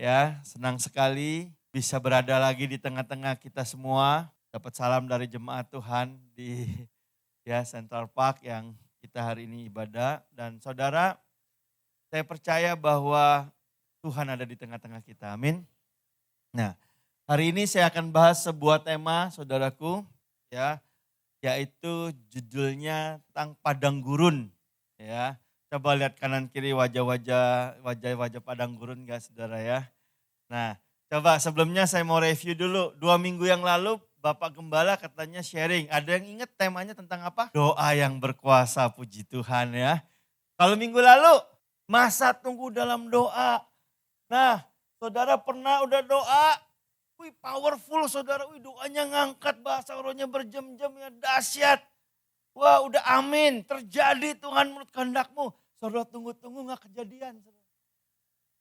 Ya, senang sekali bisa berada lagi di tengah-tengah kita semua. Dapat salam dari jemaat Tuhan di Central Park yang kita hari ini ibadah. Dan saudara, saya percaya bahwa Tuhan ada di tengah-tengah kita. Amin. Nah, hari ini saya akan bahas sebuah tema, saudaraku, ya, yaitu judulnya tentang padang gurun. Ya, coba lihat kanan kiri wajah-wajah padang gurun enggak, saudara ya. Nah, coba sebelumnya saya mau review dulu. 2 minggu yang lalu Bapak Gembala katanya sharing. Ada yang ingat temanya tentang apa? Doa yang berkuasa, puji Tuhan ya. Kalau minggu lalu, masa tunggu dalam doa. Nah, saudara pernah udah doa, wih powerful saudara, wih doanya ngangkat bahasa rohnya berjam-jam ya dahsyat. Wah udah amin, terjadi Tuhan menurut kehendakmu. Saudara tunggu-tunggu gak kejadian.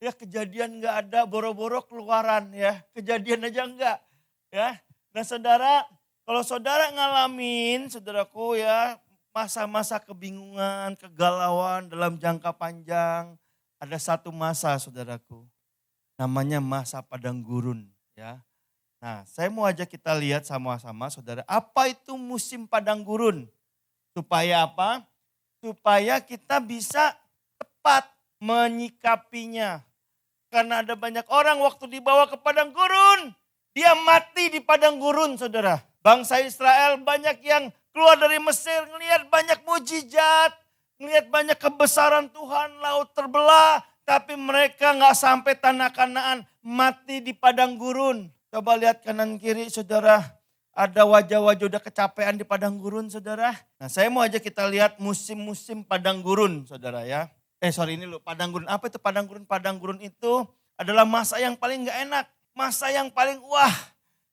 Ya kejadian nggak ada, boro-boro keluaran ya. Kejadian aja enggak ya. Nah saudara, kalau saudara ngalamin saudaraku ya, masa-masa kebingungan, kegalauan dalam jangka panjang. Ada satu masa saudaraku, namanya masa padang gurun ya. Nah saya mau ajak kita lihat sama-sama saudara, apa itu musim padang gurun. Supaya apa? Supaya kita bisa tepat menyikapinya. Karena ada banyak orang waktu dibawa ke padang gurun, dia mati di padang gurun saudara. Bangsa Israel banyak yang keluar dari Mesir, ngelihat banyak mujizat, ngelihat banyak kebesaran Tuhan, laut terbelah. Tapi mereka gak sampai tanah Kanaan, mati di padang gurun. Coba lihat kanan kiri saudara, ada wajah-wajah udah kecapean di padang gurun saudara. Nah saya mau aja kita lihat musim-musim padang gurun saudara ya. Ini padang gurun. Apa itu padang gurun? Padang gurun itu adalah masa yang paling gak enak. Masa yang paling wah.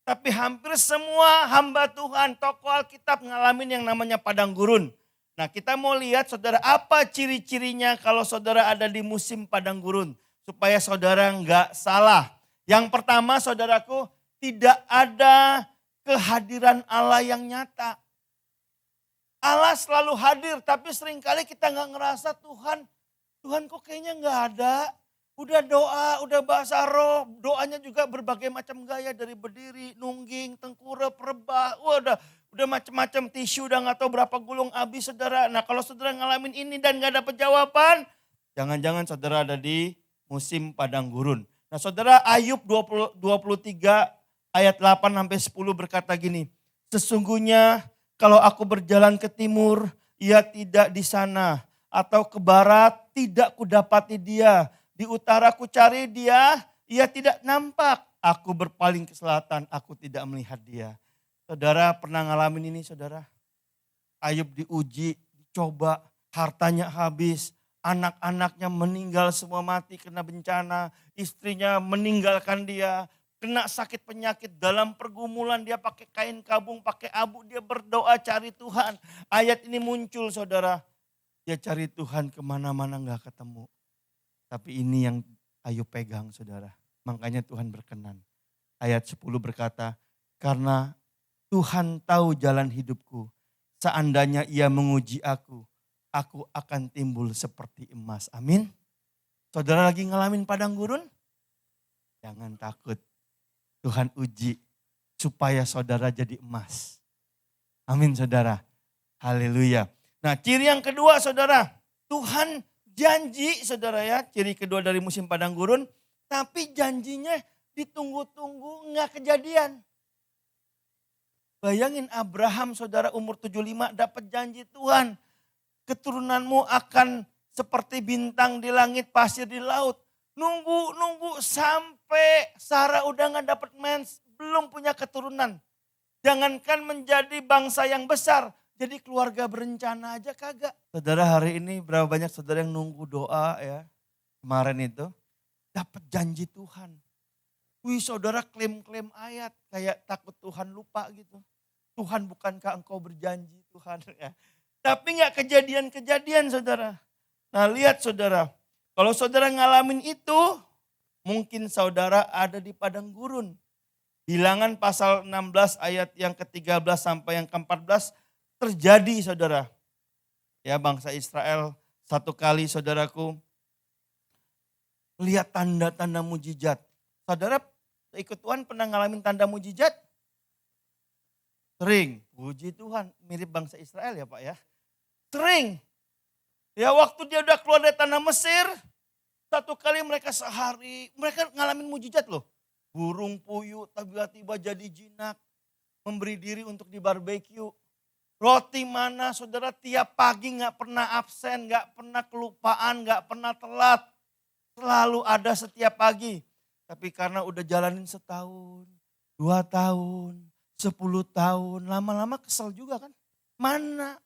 Tapi hampir semua hamba Tuhan, tokoh Alkitab ngalamin yang namanya padang gurun. Nah kita mau lihat saudara apa ciri-cirinya kalau saudara ada di musim padang gurun. Supaya saudara gak salah. Yang pertama saudaraku, tidak ada kehadiran Allah yang nyata. Allah selalu hadir tapi seringkali kita gak ngerasa Tuhan kok kayaknya nggak ada. Udah doa, udah bahasa roh, doanya juga berbagai macam gaya dari berdiri, nungging, tengkurap, rebah. Wah udah macam-macam tisu, udah nggak tahu berapa gulung habis saudara. Nah kalau saudara ngalamin ini dan nggak dapat jawaban, jangan-jangan saudara ada di musim padang gurun. Nah saudara Ayub 23 ayat 8 sampai 10 berkata gini. Sesungguhnya kalau aku berjalan ke timur, ia tidak di sana. Atau ke barat tidak kudapati dia. Di utara ku cari dia, ia tidak nampak. Aku berpaling ke selatan, aku tidak melihat dia. Saudara pernah ngalamin ini saudara? Ayub diuji, dicoba, hartanya habis. Anak-anaknya meninggal semua mati kena bencana. Istrinya meninggalkan dia. Kena sakit penyakit dalam pergumulan dia pakai kain kabung, pakai abu. Dia berdoa cari Tuhan. Ayat ini muncul saudara. Dia cari Tuhan kemana-mana gak ketemu. Tapi ini yang Ayub pegang saudara. Makanya Tuhan berkenan. Ayat 10 berkata, karena Tuhan tahu jalan hidupku. Seandainya ia menguji aku akan timbul seperti emas. Amin. Saudara lagi ngalamin padang gurun? Jangan takut. Tuhan uji supaya saudara jadi emas. Amin saudara. Haleluya. Nah ciri yang kedua saudara, Tuhan janji saudara ya, ciri kedua dari musim padang gurun, tapi janjinya ditunggu-tunggu nggak kejadian. Bayangin Abraham saudara umur 75 dapat janji Tuhan, keturunanmu akan seperti bintang di langit, pasir di laut. Nunggu sampai Sarah udah nggak dapat mens, belum punya keturunan. Jangankan menjadi bangsa yang besar, jadi keluarga berencana aja kagak. Saudara hari ini berapa banyak saudara yang nunggu doa ya. Kemarin itu dapat janji Tuhan. Wih saudara klaim-klaim ayat kayak takut Tuhan lupa gitu. Tuhan bukankah engkau berjanji Tuhan ya. Tapi gak kejadian-kejadian saudara. Nah lihat saudara, kalau saudara ngalamin itu mungkin saudara ada di padang gurun. Bilangan pasal 16 ayat yang ke-13 sampai yang ke-14 terjadi saudara. Ya bangsa Israel satu kali saudaraku lihat tanda-tanda mujizat. Saudara ikut Tuhan pernah ngalamin tanda mujizat? Sering. Puji Tuhan, mirip bangsa Israel ya Pak ya. Sering. Ya waktu dia udah keluar dari tanah Mesir, satu kali mereka sehari, mereka ngalamin mujizat loh. Burung puyuh tiba-tiba jadi jinak, memberi diri untuk dibarbeque. Roti mana saudara tiap pagi gak pernah absen, gak pernah kelupaan, gak pernah telat. Selalu ada setiap pagi. Tapi karena udah jalanin setahun, 2 tahun, 10 tahun, lama-lama kesel juga kan. Mana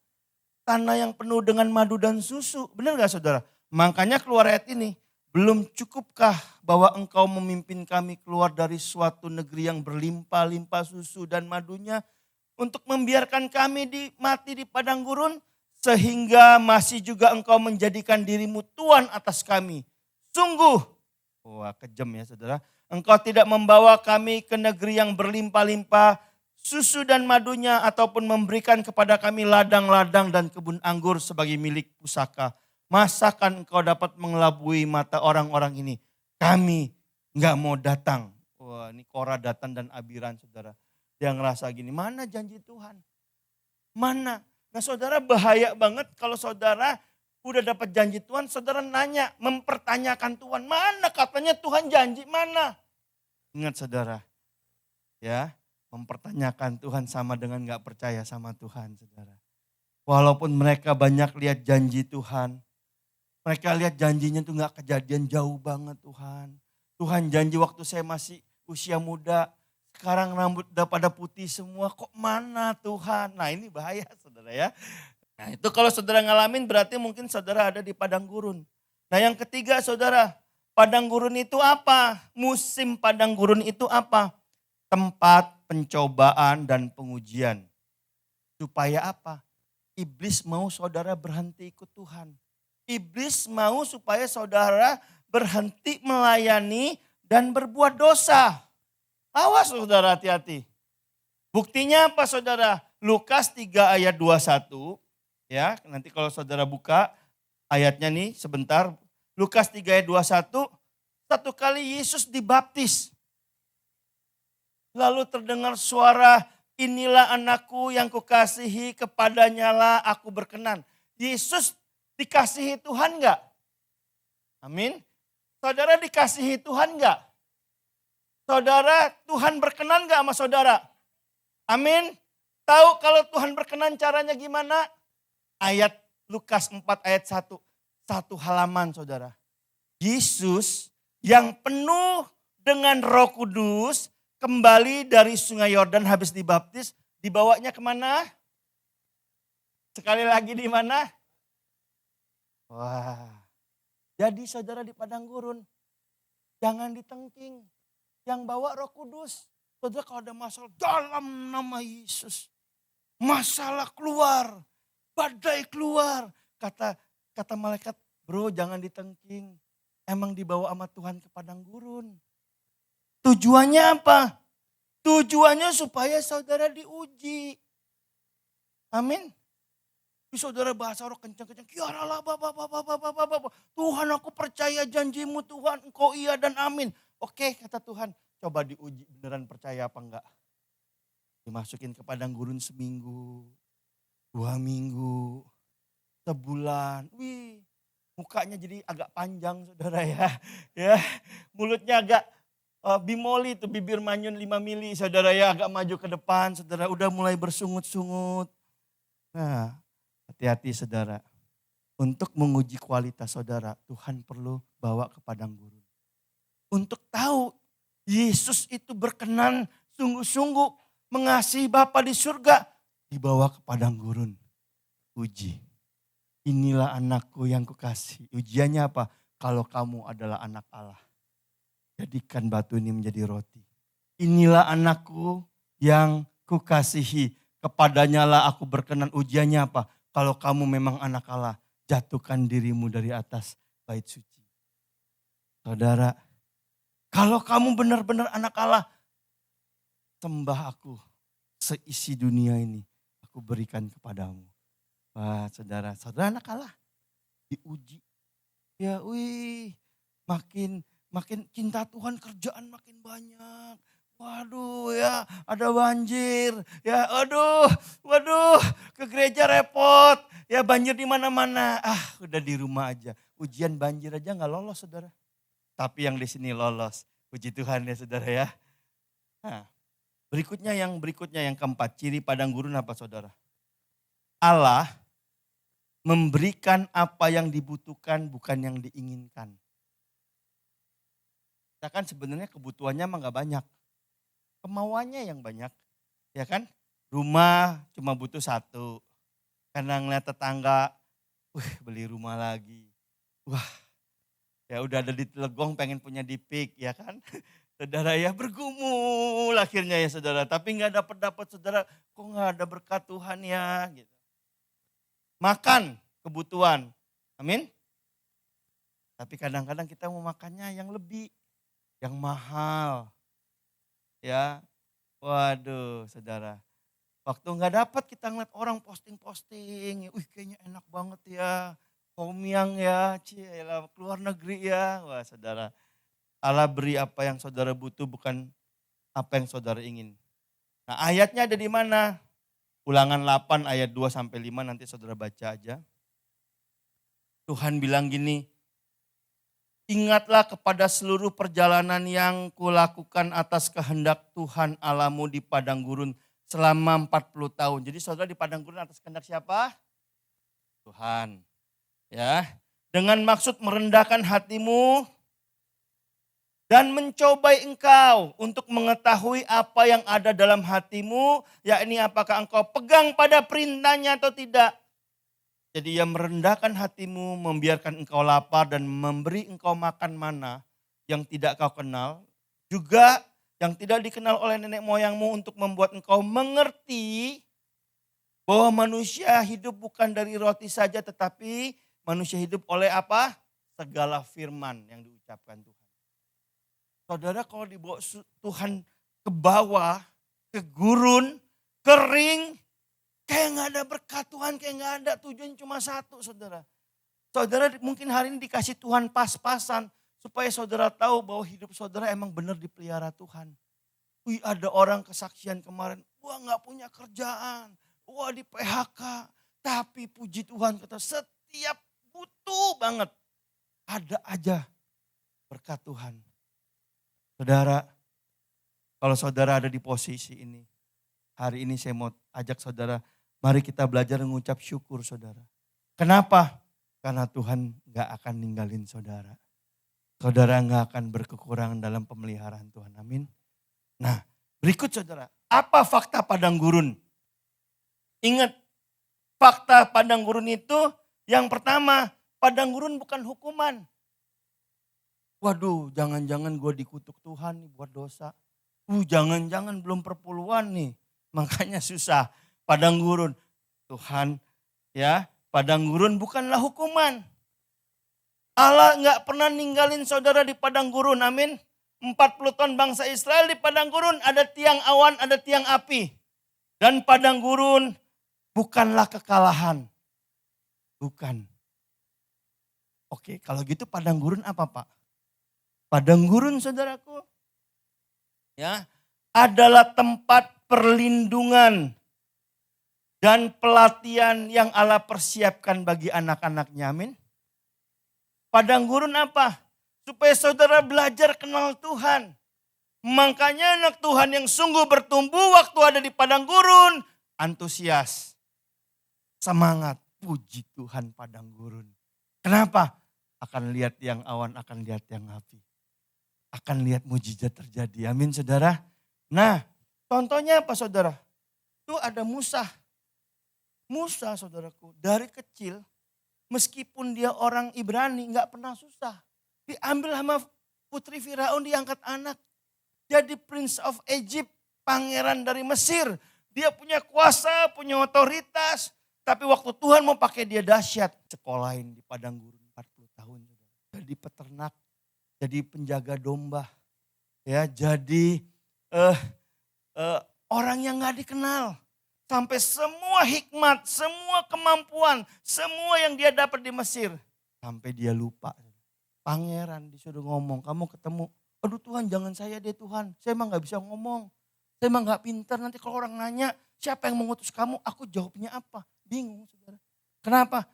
tanah yang penuh dengan madu dan susu, benar gak saudara? Makanya keluar ayat ini, belum cukupkah bahwa engkau memimpin kami keluar dari suatu negeri yang berlimpah-limpah susu dan madunya, untuk membiarkan kami mati di padang gurun, sehingga masih juga engkau menjadikan dirimu Tuhan atas kami. Sungguh, wah kejam ya saudara, engkau tidak membawa kami ke negeri yang berlimpah-limpah susu dan madunya, ataupun memberikan kepada kami ladang-ladang dan kebun anggur sebagai milik pusaka. Masakan engkau dapat mengelabui mata orang-orang ini? Kami nggak mau datang. Wah ini Korah, Datan dan Abiram saudara. Dia ngerasa gini, mana janji Tuhan? Mana? Nah saudara bahaya banget kalau saudara udah dapat janji Tuhan, saudara nanya, mempertanyakan Tuhan. Mana katanya Tuhan janji, mana? Ingat saudara, ya mempertanyakan Tuhan sama dengan gak percaya sama Tuhan saudara. Walaupun mereka banyak lihat janji Tuhan, mereka lihat janjinya tuh gak kejadian, jauh banget Tuhan. Tuhan janji waktu saya masih usia muda, sekarang rambut udah pada putih semua, kok mana Tuhan? Nah ini bahaya saudara ya. Nah itu kalau saudara ngalamin berarti mungkin saudara ada di padang gurun. Nah yang ketiga saudara, padang gurun itu apa? Musim padang gurun itu apa? Tempat pencobaan dan pengujian. Supaya apa? Iblis mau saudara berhenti ikut Tuhan. Iblis mau supaya saudara berhenti melayani dan berbuat dosa. Awas saudara, hati-hati. Buktinya apa saudara? Lukas 3 ayat 21. Ya, nanti kalau saudara buka ayatnya nih sebentar. Lukas 3 ayat 21. Satu kali Yesus dibaptis. Lalu terdengar suara, inilah anakku yang kukasihi, kepadanya lah aku berkenan. Yesus dikasihi Tuhan enggak? Amin. Saudara dikasihi Tuhan enggak? Saudara, Tuhan berkenan enggak sama saudara? Amin. Tahu kalau Tuhan berkenan caranya gimana? Ayat Lukas 4 ayat 1. Satu halaman saudara. Yesus yang penuh dengan Roh Kudus kembali dari Sungai Yordan habis dibaptis. Dibawanya kemana? Sekali lagi di mana? Wah. Jadi saudara di padang gurun. Jangan ditengking. Yang bawa Roh Kudus. Saudara kalau ada masalah dalam nama Yesus. Masalah keluar. Badai keluar. Kata malaikat, bro jangan ditengking. Emang dibawa sama Tuhan ke padang gurun. Tujuannya apa? Tujuannya supaya saudara diuji. Amin. Saudara bahasa roh kencang-kencang. Tuhan aku percaya janjimu Tuhan. Engkau iya dan amin. Oke kata Tuhan. Coba diuji beneran percaya apa enggak. Dimasukin ke padang gurun seminggu. 2 minggu. Sebulan. Wih. Mukanya jadi agak panjang saudara ya. Ya, mulutnya agak bimoli tuh, bibir manyun 5 mili saudara ya, agak maju ke depan saudara, udah mulai bersungut-sungut. Nah, hati-hati saudara. Untuk menguji kualitas saudara, Tuhan perlu bawa ke padang gurun. Untuk tahu Yesus itu berkenan sungguh-sungguh mengasihi Bapa di surga, dibawa ke padang gurun. Uji. Inilah anakku yang kukasih. Ujiannya apa? Kalau kamu adalah anak Allah. Jadikan batu ini menjadi roti. Inilah anakku yang kukasihi. Kepadanya lah aku berkenan. Ujiannya apa? Kalau kamu memang anak Allah. Jatuhkan dirimu dari atas bait suci. Saudara, kalau kamu benar-benar anak Allah. Sembah aku. Seisi dunia ini aku berikan kepadamu. Wah saudara anak Allah diuji. Ya makin makin cinta Tuhan, kerjaan makin banyak. Waduh ya, ada banjir. Ya waduh, ke gereja repot. Ya banjir di mana-mana. Udah di rumah aja. Ujian banjir aja nggak lolos saudara. Tapi yang di sini lolos. Puji Tuhan ya saudara ya. Nah, berikutnya yang keempat, ciri padang gurun apa saudara? Allah memberikan apa yang dibutuhkan bukan yang diinginkan. Kita kan sebenarnya kebutuhannya emang gak banyak. Kemauannya yang banyak. Ya kan? Rumah cuma butuh satu. Karena ngeliat tetangga, beli rumah lagi. Wah, ya udah ada di Telegong pengen punya di Pik ya kan? Saudara ya bergumul akhirnya ya saudara. Tapi gak dapat saudara, kok gak ada berkat Tuhan ya gitu. Makan kebutuhan. Amin. Tapi kadang-kadang kita mau makannya yang lebih, yang mahal. Ya, waduh saudara. Waktu nggak dapat kita ngeliat orang posting-posting. Kayaknya enak banget ya. Homyang ya, cielah keluar negeri ya. Wah saudara, Allah beri apa yang saudara butuh bukan apa yang saudara ingin. Nah ayatnya ada di mana? Ulangan 8 ayat 2 sampai 5 nanti saudara baca aja. Tuhan bilang gini, ingatlah kepada seluruh perjalanan yang kulakukan atas kehendak Tuhan Allahmu di padang gurun selama 40 tahun. Jadi saudara di padang gurun atas kehendak siapa? Tuhan. Ya, dengan maksud merendahkan hatimu dan mencobai engkau untuk mengetahui apa yang ada dalam hatimu, yakni apakah engkau pegang pada perintahnya atau tidak. Jadi ia merendahkan hatimu, membiarkan engkau lapar dan memberi engkau makan mana yang tidak kau kenal. Juga yang tidak dikenal oleh nenek moyangmu untuk membuat engkau mengerti bahwa manusia hidup bukan dari roti saja tetapi manusia hidup oleh apa? Segala firman yang diucapkan Tuhan. Saudara kalau dibawa Tuhan ke bawah, ke gurun, kering, kayak gak ada berkat Tuhan, kayak gak ada tujuan cuma satu saudara. Saudara mungkin hari ini dikasih Tuhan pas-pasan supaya saudara tahu bahwa hidup saudara emang benar dipelihara Tuhan. Ada orang kesaksian kemarin, wah gak punya kerjaan, wah di PHK. Tapi puji Tuhan kata setiap butuh banget, ada aja berkat Tuhan. Saudara, kalau saudara ada di posisi ini, hari ini saya mau ajak saudara, mari kita belajar mengucap syukur saudara. Kenapa? Karena Tuhan gak akan ninggalin saudara. Saudara gak akan berkekurangan dalam pemeliharaan Tuhan, amin. Nah berikut saudara, apa fakta padang gurun? Ingat, fakta padang gurun itu yang pertama, padang gurun bukan hukuman. Waduh, jangan-jangan gue dikutuk Tuhan nih buat dosa. Jangan-jangan belum perpuluhan nih. Makanya susah. Padang gurun. Tuhan ya, padang gurun bukanlah hukuman. Allah gak pernah ninggalin saudara di padang gurun, amin. 40 tahun bangsa Israel di padang gurun ada tiang awan, ada tiang api. Dan padang gurun bukanlah kekalahan. Bukan. Oke, kalau gitu padang gurun apa Pak? Padang gurun saudaraku, ya, adalah tempat perlindungan dan pelatihan yang Allah persiapkan bagi anak-anaknya, amin. Padang gurun apa? Supaya saudara belajar kenal Tuhan. Makanya anak Tuhan yang sungguh bertumbuh waktu ada di padang gurun, antusias, semangat, puji Tuhan padang gurun. Kenapa? Akan lihat yang awan, akan lihat yang api. Akan lihat mujizat terjadi. Amin saudara. Nah contohnya apa saudara? Itu ada Musa. Musa saudaraku dari kecil meskipun dia orang Ibrani gak pernah susah. Diambil sama putri Firaun diangkat anak. Jadi Prince of Egypt, pangeran dari Mesir. Dia punya kuasa, punya otoritas. Tapi waktu Tuhan mau pakai dia dahsyat. Sekolahin di padang gurun 40 tahun. Jadi peternak. Jadi penjaga domba, ya jadi orang yang gak dikenal. Sampai semua hikmat, semua kemampuan, semua yang dia dapat di Mesir. Sampai dia lupa. Pangeran disuruh ngomong, kamu ketemu, aduh Tuhan jangan saya deh Tuhan, saya emang gak bisa ngomong. Saya emang gak pintar, nanti kalau orang nanya siapa yang mengutus kamu, aku jawabnya apa? Bingung saudara. Kenapa?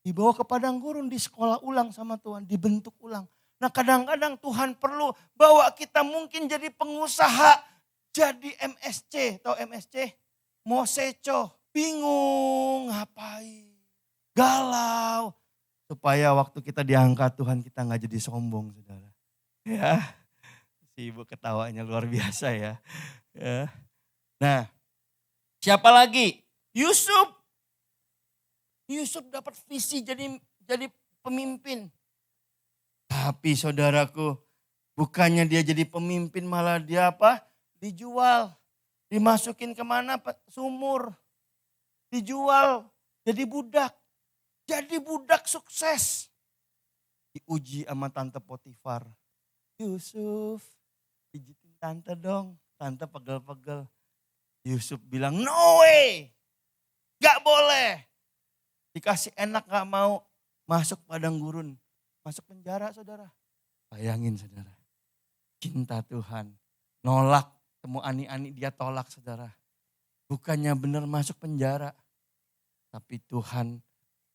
Dibawa ke padang gurun, di sekolah ulang sama Tuhan, dibentuk ulang. Nah kadang-kadang Tuhan perlu bawa kita mungkin jadi pengusaha, jadi MSC, tahu MSC? Moseco, bingung ngapain, galau. Supaya waktu kita diangkat Tuhan kita nggak jadi sombong saudara. Ya, si ibu ketawanya luar biasa ya. Ya. Nah, siapa lagi? Yusuf. Yusuf dapat visi jadi pemimpin. Tapi saudaraku, bukannya dia jadi pemimpin malah dia apa? Dijual. Dimasukin kemana? Sumur. Dijual. Jadi budak. Jadi budak sukses. Diuji sama tante Potifar. Yusuf, pijitin tante dong. Tante pegel-pegel. Yusuf bilang, no way. Gak boleh. Dikasih enak gak mau. Masuk padang gurun. Masuk penjara saudara. Bayangin saudara. Cinta Tuhan. Nolak. Temu ani-ani dia tolak saudara. Bukannya benar masuk penjara. Tapi Tuhan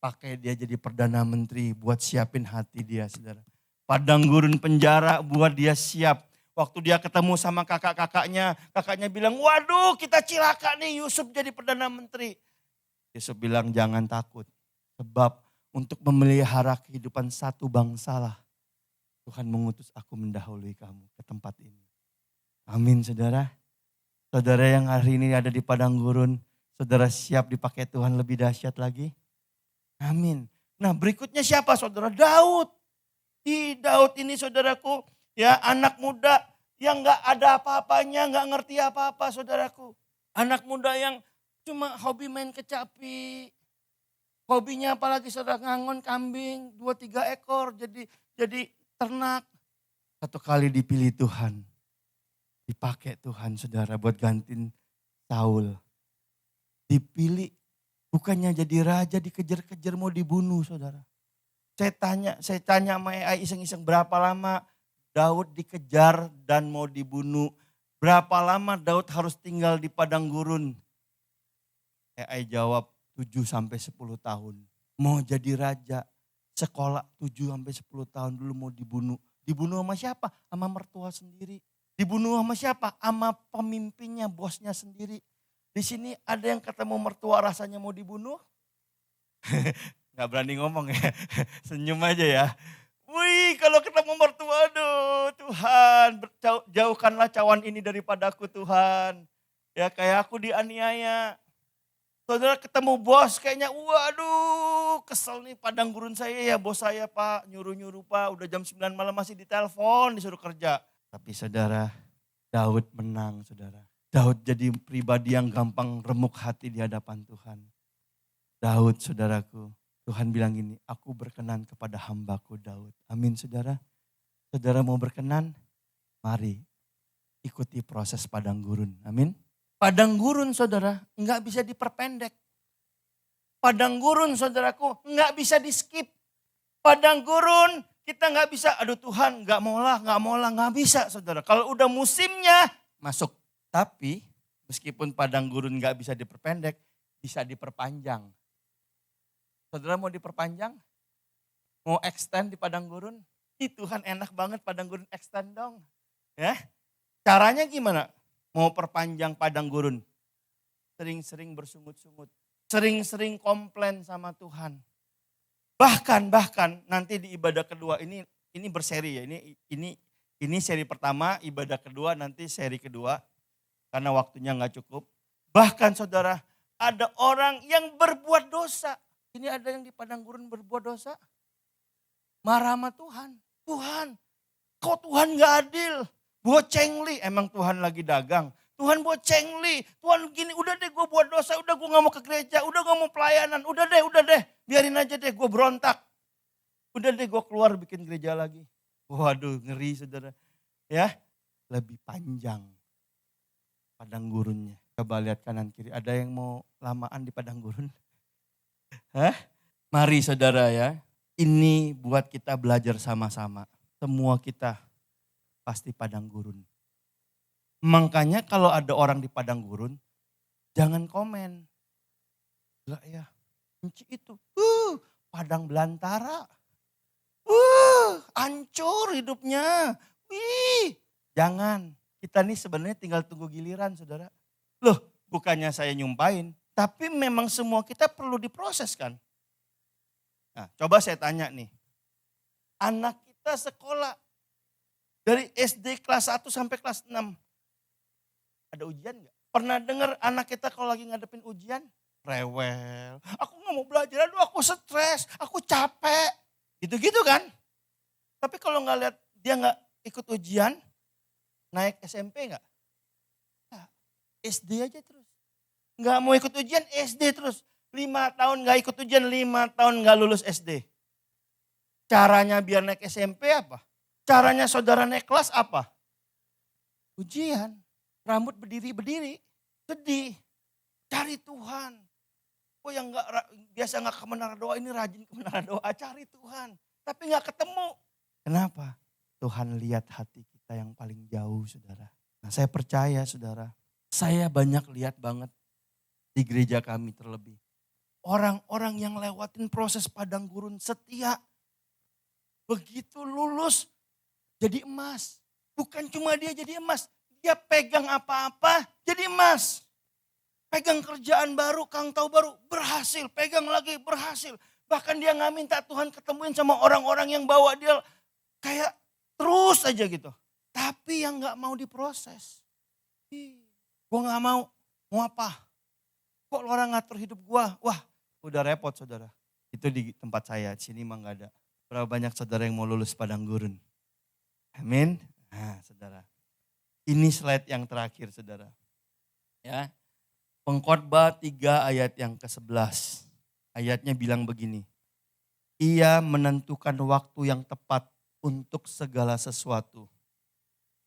pakai dia jadi Perdana Menteri buat siapin hati dia saudara. Padang gurun penjara buat dia siap. Waktu dia ketemu sama kakak-kakaknya, kakaknya bilang, waduh kita cilaka nih Yusuf jadi Perdana Menteri. Yusuf bilang jangan takut. Sebab untuk memelihara kehidupan satu bangsalah. Tuhan mengutus aku mendahului kamu ke tempat ini. Amin saudara. Saudara yang hari ini ada di padang gurun, saudara siap dipakai Tuhan lebih dahsyat lagi? Amin. Nah berikutnya siapa saudara? Daud. Di Daud ini saudaraku, ya anak muda yang gak ada apa-apanya, gak ngerti apa-apa saudaraku. Anak muda yang cuma hobi main kecapi. Hobinya apalagi saudara ngangon kambing 2-3 ekor jadi ternak. Satu kali dipilih Tuhan. Dipakai Tuhan saudara buat gantiin Saul. Dipilih. Bukannya jadi raja dikejar-kejar mau dibunuh saudara. Saya tanya sama AI iseng-iseng berapa lama Daud dikejar dan mau dibunuh. Berapa lama Daud harus tinggal di padang gurun? AI jawab 7-10 tahun. Mau jadi raja, sekolah 7-10 tahun dulu mau dibunuh. Dibunuh sama siapa? Sama mertua sendiri. Dibunuh sama siapa? Sama pemimpinnya, bosnya sendiri. Di sini ada yang ketemu mertua rasanya mau dibunuh? Gak berani ngomong ya, senyum aja ya. Wih kalau ketemu mertua, aduh Tuhan jauhkanlah cawan ini daripadaku Tuhan. Ya kayak aku dianiaya. Saudara ketemu bos kayaknya waduh kesel nih padang gurun saya ya bos saya pak. Nyuruh-nyuruh pak udah jam 9 malam masih ditelepon disuruh kerja. Tapi saudara Daud menang saudara. Daud jadi pribadi yang gampang remuk hati di hadapan Tuhan. Daud saudaraku, Tuhan bilang gini, aku berkenan kepada hambaku Daud. Amin saudara. Saudara mau berkenan? Mari ikuti proses padang gurun. Amin. Padang gurun saudara enggak bisa diperpendek. Padang gurun saudaraku enggak bisa di skip. Padang gurun kita enggak bisa, aduh Tuhan enggak maulah, enggak bisa saudara. Kalau udah musimnya masuk. Tapi meskipun padang gurun enggak bisa diperpendek, bisa diperpanjang. Saudara mau diperpanjang? Mau extend di padang gurun? Ih Tuhan enak banget padang gurun extend dong. Ya, caranya gimana? Mau perpanjang padang gurun? Sering-sering bersungut-sungut. Sering-sering komplain sama Tuhan. Bahkan nanti di ibadah kedua ini berseri ya. Ini seri pertama, ibadah kedua, nanti seri kedua. Karena waktunya gak cukup. Bahkan saudara, ada orang yang berbuat dosa. Ini ada yang di padang gurun berbuat dosa. Marah sama Tuhan. Tuhan, kok Tuhan gak adil? Buat cengli, emang Tuhan lagi dagang. Tuhan buat cengli, Tuhan gini, udah deh gue buat dosa, udah gue gak mau ke gereja, udah gak mau pelayanan, udah deh, biarin aja deh gue berontak. Udah deh gue keluar bikin gereja lagi. Waduh ngeri saudara. Ya, lebih panjang padang gurunnya. Coba lihat kanan kiri, ada yang mau lamaan di padang gurun? Hah? Mari saudara ya, Ini buat kita belajar sama-sama. Semua kita pasti padang gurun. Makanya kalau ada orang di padang gurun, jangan komen. Gila ya, benci itu. Padang belantara. Hancur hidupnya. Jangan. Kita nih sebenarnya tinggal tunggu giliran, saudara. Loh, bukannya saya nyumpain. Tapi memang semua kita perlu diproses kan. Nah, coba saya tanya nih. Anak kita sekolah dari SD kelas 1 sampai kelas 6. Ada ujian gak? Pernah dengar anak kita kalau lagi ngadepin ujian? Rewel. Aku gak mau belajar, aduh aku stres, aku capek. Gitu-gitu kan. Tapi kalau gak lihat dia gak ikut ujian, naik SMP gak? Nah, SD aja terus. Gak mau ikut ujian, SD terus. 5 tahun gak ikut ujian, 5 tahun gak lulus SD. Caranya biar naik SMP apa? Caranya saudara naik kelas apa? Ujian. Rambut berdiri-berdiri. Sedih. Cari Tuhan. Oh yang biasa gak ke menara doa, ini rajin ke menara doa. Cari Tuhan. Tapi gak ketemu. Kenapa? Tuhan lihat hati kita yang paling jauh, saudara. Nah, saya percaya, saudara. Saya banyak lihat banget di gereja kami terlebih. Orang-orang yang lewatin proses padang gurun setia. Begitu lulus jadi emas. Bukan cuma dia jadi emas. Dia pegang apa-apa jadi emas. Pegang kerjaan baru, kang tahu baru, berhasil. Pegang lagi, berhasil. Bahkan dia gak minta Tuhan ketemuin sama orang-orang yang bawa dia kayak terus aja gitu. Tapi yang gak mau diproses. Gue gak mau apa? Kok orang ngatur hidup gue? Wah, udah repot saudara. Itu di tempat saya, di sini mah gak ada. Berapa banyak saudara yang mau lulus padang gurun? Amin. Nah saudara, ini slide yang terakhir saudara. Ya, Pengkhotbah 3 ayat yang ke-11. Ayatnya bilang begini. Ia menentukan waktu yang tepat untuk segala sesuatu.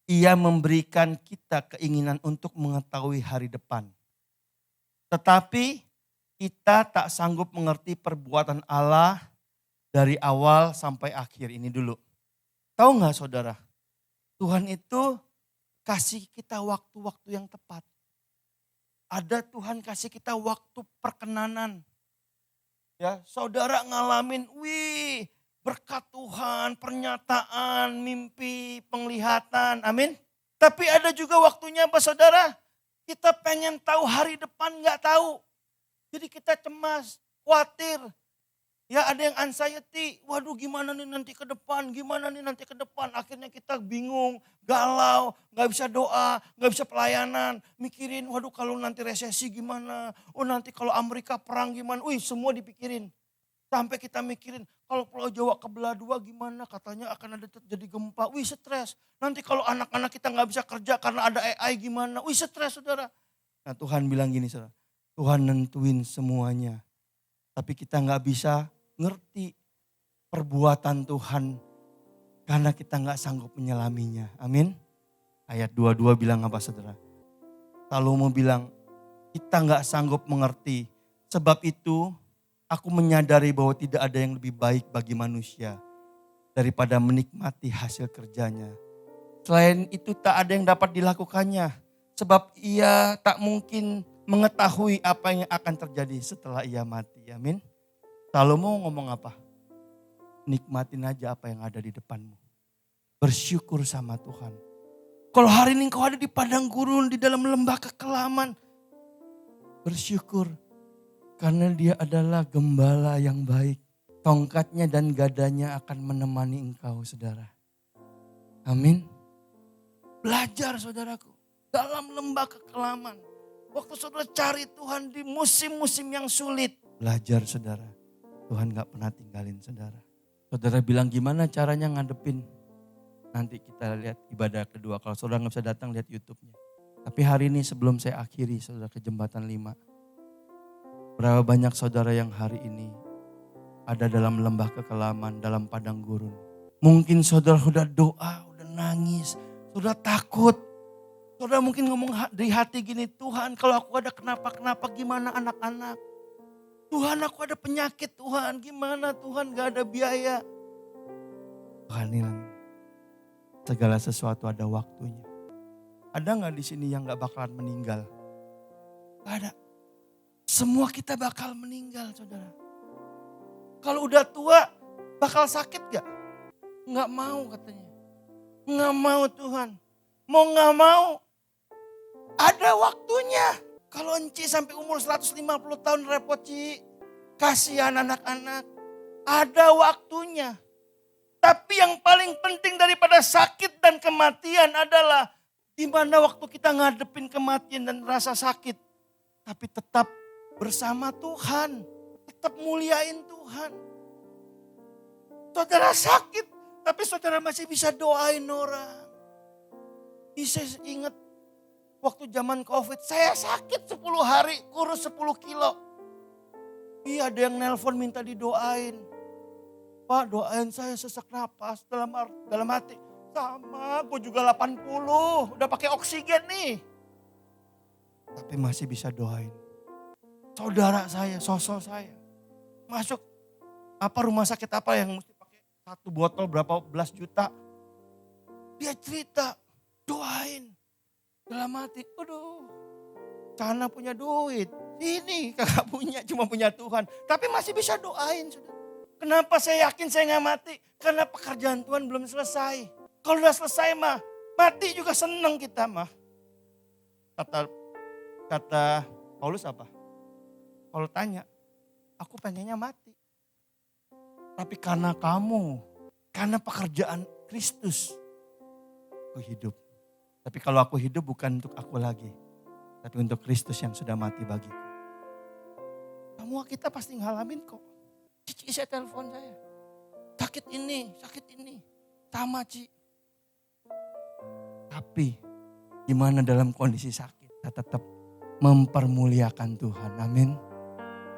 Ia memberikan kita keinginan untuk mengetahui hari depan. Tetapi kita tak sanggup mengerti perbuatan Allah dari awal sampai akhir. Ini dulu. Tahu gak saudara? Tuhan itu kasih kita waktu-waktu yang tepat. Ada Tuhan kasih kita waktu perkenanan. Ya, saudara ngalamin, berkat Tuhan, pernyataan, mimpi, penglihatan, amin. Tapi ada juga waktunya apa saudara? Kita pengen tahu hari depan gak tahu. Jadi kita cemas, khawatir. Ya ada yang anxiety, waduh gimana nih nanti ke depan, gimana nih nanti ke depan. Akhirnya kita bingung, galau, gak bisa doa, gak bisa pelayanan. Mikirin, waduh kalau nanti resesi gimana, oh nanti kalau Amerika perang gimana. Semua dipikirin. Sampai kita mikirin, kalau Pulau Jawa kebelah dua gimana, katanya akan ada terjadi gempa. Stres. Nanti kalau anak-anak kita gak bisa kerja karena ada AI gimana. Stres saudara. Nah Tuhan bilang gini saudara, Tuhan nentuin semuanya. Tapi kita gak bisa ngerti perbuatan Tuhan karena kita gak sanggup menyelaminya. Amin. Ayat 22 bilang apa saudara? Salomo bilang, kita gak sanggup mengerti. Sebab itu aku menyadari bahwa tidak ada yang lebih baik bagi manusia daripada menikmati hasil kerjanya. Selain itu tak ada yang dapat dilakukannya. Sebab ia tak mungkin mengetahui apa yang akan terjadi setelah ia mati. Amin. Salomo ngomong apa? Nikmatin aja apa yang ada di depanmu. Bersyukur sama Tuhan. Kalau hari ini kau ada di padang gurun, di dalam lembah kekelaman. Bersyukur. Karena dia adalah gembala yang baik. Tongkatnya dan gadanya akan menemani engkau saudara. Amin. Belajar saudaraku. Dalam lembah kekelaman. Waktu saudara cari Tuhan di musim-musim yang sulit. Belajar saudara. Tuhan gak pernah tinggalin saudara. Saudara bilang gimana caranya ngadepin. Nanti kita lihat ibadah kedua. Kalau saudara gak bisa datang lihat YouTube-nya. Tapi hari ini sebelum saya akhiri saudara ke Jembatan 5. Berapa banyak saudara yang hari ini ada dalam lembah kekelaman, dalam padang gurun. Mungkin saudara udah doa, udah nangis, sudah takut. Saudara mungkin ngomong di hati gini, Tuhan kalau aku ada kenapa-kenapa gimana anak-anak. Tuhan aku ada penyakit Tuhan, gimana Tuhan gak ada biaya. Tuhan bilang, segala sesuatu ada waktunya. Ada gak di sini yang gak bakalan meninggal? Gak ada. Semua kita bakal meninggal saudara. Kalau udah tua bakal sakit gak? Gak mau katanya. Gak mau Tuhan. Mau gak mau. Ada waktunya. Kalau Enci sampai umur 150 tahun repot Ci. Kasihan anak-anak. Ada waktunya. Tapi yang paling penting daripada sakit dan kematian adalah di mana waktu kita ngadepin kematian dan rasa sakit. Tapi tetap bersama Tuhan. Tetap muliain Tuhan. Saudara sakit, tapi saudara masih bisa doain orang. Bisa ingat waktu zaman COVID, saya sakit 10 hari, kurus 10 kilo. Iya ada yang nelpon minta didoain. Pak doain saya sesak napas dalam hati. Sama gue juga 80, udah pakai oksigen nih. Tapi masih bisa doain. Saudara saya, sosok saya. Masuk rumah sakit apa yang mesti pakai satu botol berapa belas juta. Dia cerita, doain. Dalam hati, aduh sana punya duit. Ini kagak punya, cuma punya Tuhan. Tapi masih bisa doain saudara. Kenapa saya yakin saya gak mati? Karena pekerjaan Tuhan belum selesai. Kalau udah selesai mah, mati juga seneng kita mah. Kata Paulus apa? Kalau tanya, aku pengennya mati. Tapi karena kamu, karena pekerjaan Kristus, aku hidup. Tapi kalau aku hidup bukan untuk aku lagi, tapi untuk Kristus yang sudah mati bagiku. Semua kita pasti ngalamin kok. Cici saya telepon saya. Sakit ini. Sama Ci. Tapi gimana dalam kondisi sakit? Kita tetap mempermuliakan Tuhan. Amin.